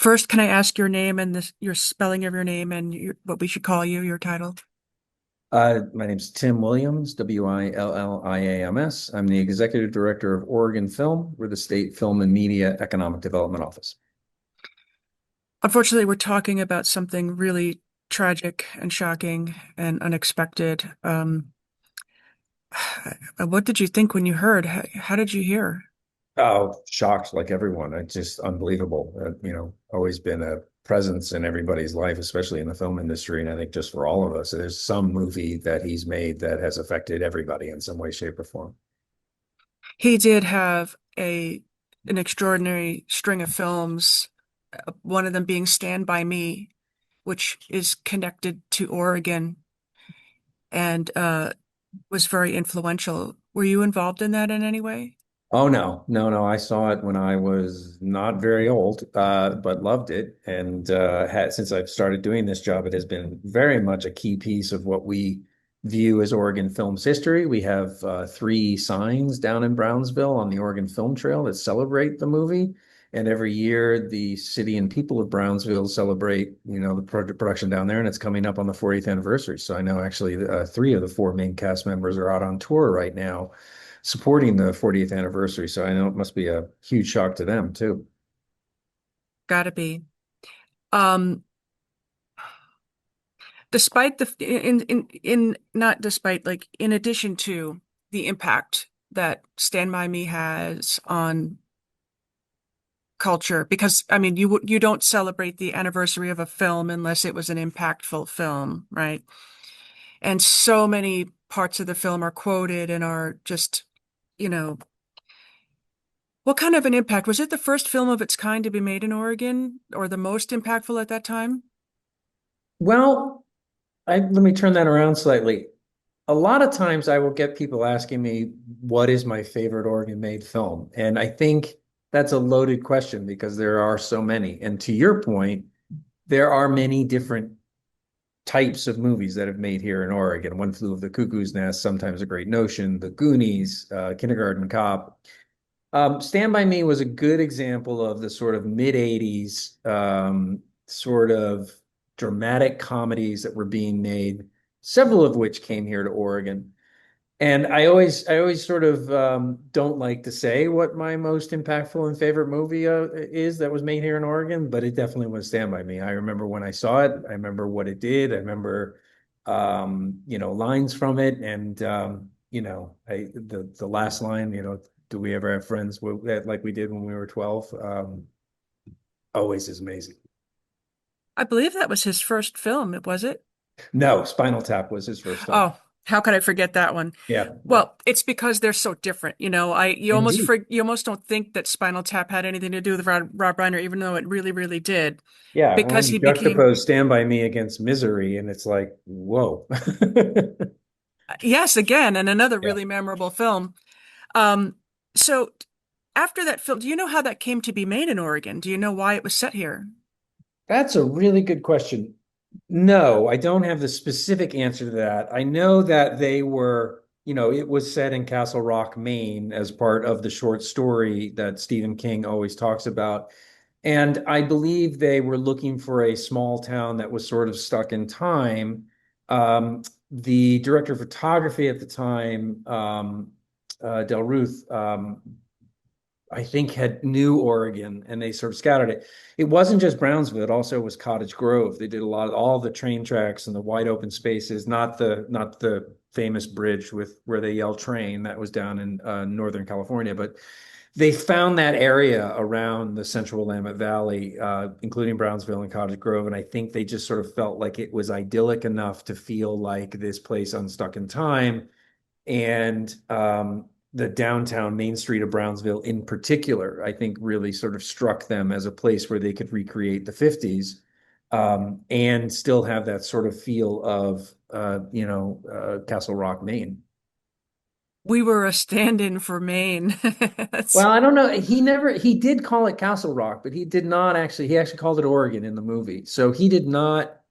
First, can I ask your name and your spelling of your name and what we should call you, your title? My name's Tim Williams, Williams. I'm the executive director of Oregon Film. We're the state film and media economic development office. Unfortunately, we're talking about something really tragic and shocking and unexpected. What did you think when you heard? How did you hear? Oh, shocked like everyone. It's just unbelievable. Always been a presence in everybody's life, especially in the film industry. And I think just for all of us, there's some movie that he's made that has affected everybody in some way, shape, or form. He did have a an extraordinary string of films, one of them being Stand By Me, which is connected to Oregon and was very influential. Were you involved in that in any way? Oh no, no, no. I saw it when I was not very old, but loved it. And since I've started doing this job, it has been very much a key piece of what we view as Oregon Film's history. We have three signs down in Brownsville on the Oregon Film Trail that celebrate the movie. And every year, the city and people of Brownsville celebrate, the production down there, and it's coming up on the 40th anniversary. So I know actually three of the four main cast members are out on tour right now supporting the 40th anniversary. So I know it must be a huge shock to them too. Gotta be. Um, despite the in not despite like in addition to the impact that Stand By Me has on culture, because I mean you don't celebrate the anniversary of a film unless it was an impactful film, right? And so many parts of the film are quoted and are just, you know, what kind of an impact? Was it the first film of its kind to be made in Oregon or the most impactful at that time? Well, let me turn that around slightly. A lot of times I will get people asking me, what is my favorite Oregon made film? And I think that's a loaded question because there are so many. And to your point, there are many different types of movies that have made here in Oregon. One Flew of the Cuckoo's Nest, sometimes A Great Notion, The Goonies, Kindergarten Cop. Stand By Me was a good example of the sort of mid 80s sort of dramatic comedies that were being made, several of which came here to Oregon. And I always sort of don't like to say what my most impactful and favorite movie is that was made here in Oregon, but it definitely was Stand By Me. I remember when I saw it. I remember what it did. I remember, lines from it, and the last line, do we ever have friends like we did when we were 12? Always is amazing. I believe that was his first film, was it? No, Spinal Tap was his first film. Oh, how could I forget that one? Yeah, yeah, Well, it's because they're so different. indeed. You almost don't think that Spinal Tap had anything to do with Rob Reiner, even though it really, really did, Yeah, well, because you he became, juxtapose Stand By Me against Misery, and it's like, whoa. yes, again, and another Yeah. really memorable film. Um, so after that film, do you know how that came to be made in Oregon? Do you know why it was set here? That's a really good question. No, I don't have the specific answer to that. I know that it was set in Castle Rock, Maine, as part of the short story that Stephen King always talks about. And I believe they were looking for a small town that was sort of stuck in time. The director of photography at the time, Del Ruth, I think had knew Oregon, and they sort of scouted it. It wasn't just Brownsville, it also was Cottage Grove. They did a lot of all the train tracks and the wide open spaces, not the famous bridge with where they yell train that was down in Northern California, but they found that area around the central Willamette Valley, including Brownsville and Cottage Grove. And I think they just sort of felt like it was idyllic enough to feel like this place unstuck in time. And the downtown Main Street of Brownsville in particular, I think really sort of struck them as a place where they could recreate the 50s, and still have that sort of feel of, Castle Rock, Maine. We were a stand-in for Maine. That's Well, I don't know. He did call it Castle Rock, but he actually called it Oregon in the movie. So he did not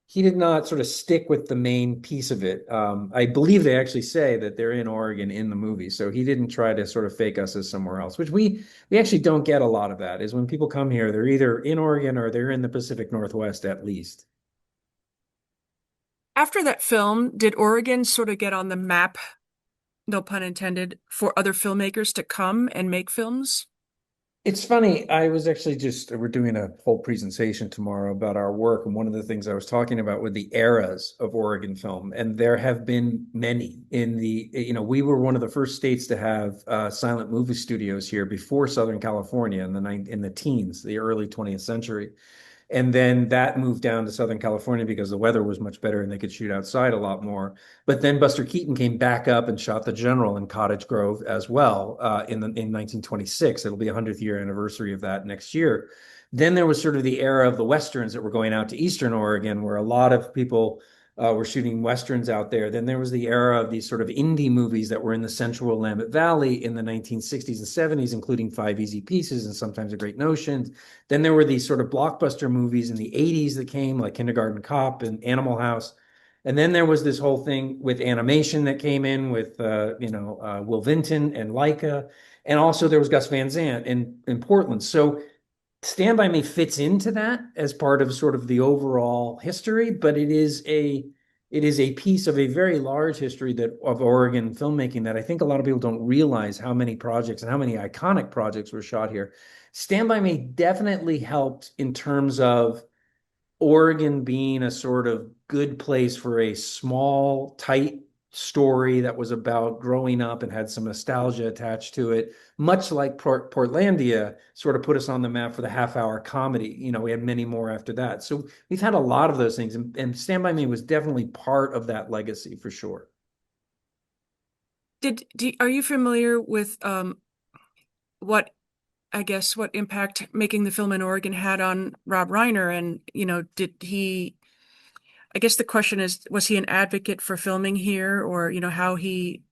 he did not sort of stick with the main piece of it. I believe they actually say that they're in Oregon in the movie, so he didn't try to sort of fake us as somewhere else, which we actually don't get a lot of that. Is when people come here, they're either in Oregon or they're in the Pacific Northwest at least. After that film, did Oregon sort of get on the map, no pun intended, for other filmmakers to come and make films? It's funny. I was actually we're doing a whole presentation tomorrow about our work. And one of the things I was talking about were the eras of Oregon film. And there have been many we were one of the first states to have silent movie studios here before Southern California in the teens, the early 20th century. And then that moved down to Southern California because the weather was much better and they could shoot outside a lot more. But then Buster Keaton came back up and shot The General in Cottage Grove as well in 1926. It'll be a 100th year anniversary of that next year. Then there was sort of the era of the Westerns that were going out to Eastern Oregon, where a lot of people were shooting Westerns out there. Then there was the era of these sort of indie movies that were in the central Willamette Valley in the 1960s and 70s, including Five Easy Pieces and Sometimes a Great Notion. Then there were these sort of blockbuster movies in the 80s that came, like Kindergarten Cop and Animal House. And then there was this whole thing with animation that came in with, Will Vinton and Leica. And also there was Gus Van Sant in Portland. So Stand By Me fits into that as part of sort of the overall history, but it is a piece of a very large history that of Oregon filmmaking that I think a lot of people don't realize how many projects and how many iconic projects were shot here. Stand By Me definitely helped in terms of Oregon being a sort of good place for a small, tight story that was about growing up and had some nostalgia attached to it, much like Portlandia sort of put us on the map for the half-hour comedy. We had many more after that. So we've had a lot of those things, and Stand By Me was definitely part of that legacy for sure. Are you familiar with what what impact making the film in Oregon had on Rob Reiner? And, did he, I guess the question is, was he an advocate for filming here, or, how he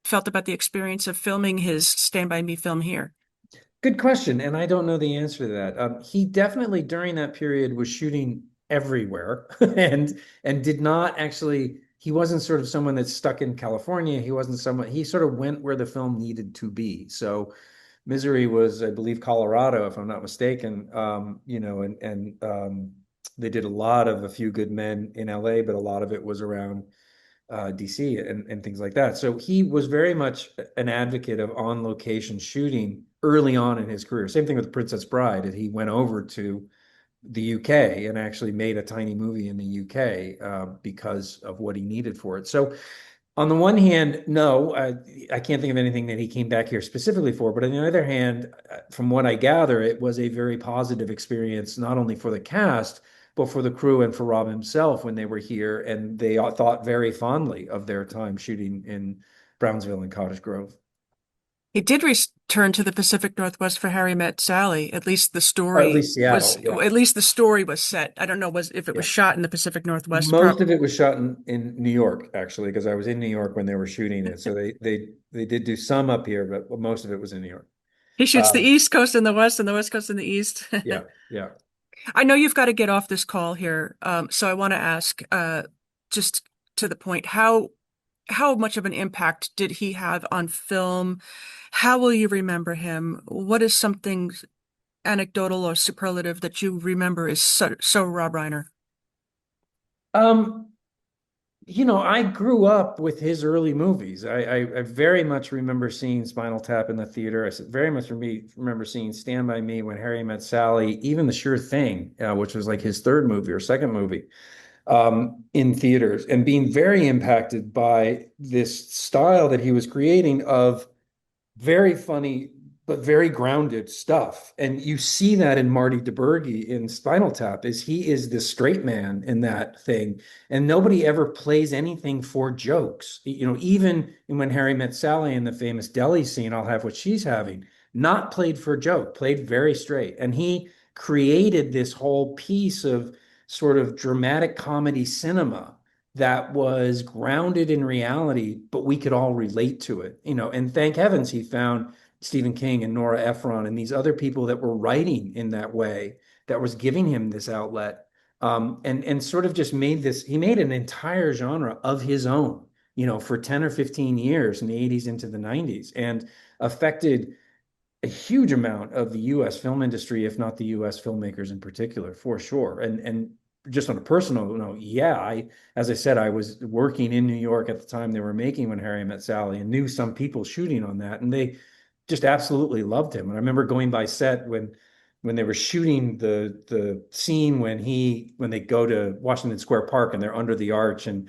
felt about the experience of filming his Stand By Me film here? Good question, and I don't know the answer to that. He definitely during that period was shooting everywhere, and did not actually. He wasn't sort of someone that's stuck in California. He wasn't someone. He sort of went where the film needed to be. So, Misery was, I believe, Colorado, if I'm not mistaken. And they did a lot of A Few Good Men in LA, but a lot of it was around DC and things like that. So he was very much an advocate of on location shooting early on in his career. Same thing with Princess Bride. He went over to the UK and actually made a tiny movie in the UK because of what he needed for it. So on the one hand, no, I can't think of anything that he came back here specifically for. But on the other hand, from what I gather, it was a very positive experience, not only for the cast, but for the crew and for Rob himself when they were here. And they thought very fondly of their time shooting in Brownsville and Cottage Grove. He did return to the Pacific Northwest for Harry Met Sally. Or at least Seattle, yeah. At least the story was set. I don't know if it was Yeah. shot in the Pacific Northwest. Most of it was shot in New York, actually, because I was in New York when they were shooting it. So they did do some up here, but most of it was in New York. He shoots the Um, East Coast in the West and the West Coast in the East. yeah, yeah. I know you've got to get off this call here, so I want to ask, just to the point, how much of an impact did he have on film? How will you remember him? What is something anecdotal or superlative that you remember is so Rob Reiner? Um, I grew up with his early movies. I very much remember seeing Spinal Tap in the theater. Very much remember seeing Stand By Me, When Harry Met Sally, even The Sure Thing, which was like his third movie or second movie, in theaters, and being very impacted by this style that he was creating of very funny but very grounded stuff. And you see that in Marty DeBurgi in Spinal Tap, is he is the straight man in that thing, and nobody ever plays anything for jokes. Even when Harry Met Sally in the famous deli scene, I'll have what she's having, not played for joke, played very straight. And he created this whole piece of sort of dramatic comedy cinema that was grounded in reality, but we could all relate to it, and thank heavens he found Stephen King and Nora Ephron and these other people that were writing in that way that was giving him this outlet. And sort of just made this, he made an entire genre of his own, for 10 or 15 years in the 80s into the 90s, and affected a huge amount of the US film industry, if not the US filmmakers in particular, for sure. And just on a personal note, yeah, as I said, I was working in New York at the time they were making When Harry Met Sally, and knew some people shooting on that, and they just absolutely loved him. And I remember going by set when they were shooting the scene when they go to Washington Square Park and they're under the arch, and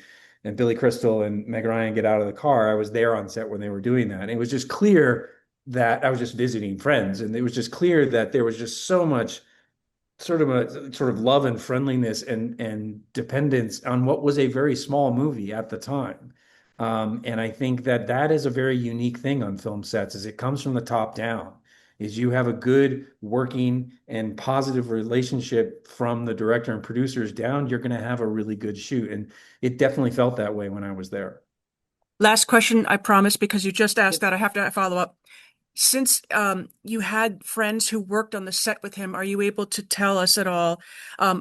Billy Crystal and Meg Ryan get out of the car. I was there on set when they were doing that. And it was just clear that I was just visiting friends, and it was just clear that there was just so much sort of love and friendliness and dependence on what was a very small movie at the time. And I think that that is a very unique thing on film sets, is it comes from the top down, is you have a good working and positive relationship from the director and producers down, you're going to have a really good shoot. And it definitely felt that way when I was there. Last question, I promise, because you just asked that, I have to follow up. Since you had friends who worked on the set with him, are you able to tell us at all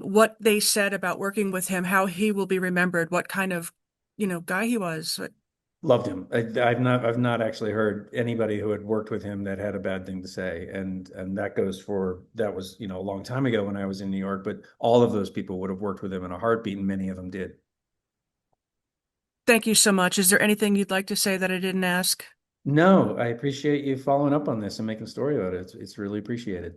what they said about working with him, how he will be remembered, what kind of, guy he was? Loved him. I've not actually heard anybody who had worked with him that had a bad thing to say. And that was, a long time ago when I was in New York, but all of those people would have worked with him in a heartbeat, and many of them did. Thank you so much. Is there anything you'd like to say that I didn't ask? No, I appreciate you following up on this and making a story about it. It's really appreciated.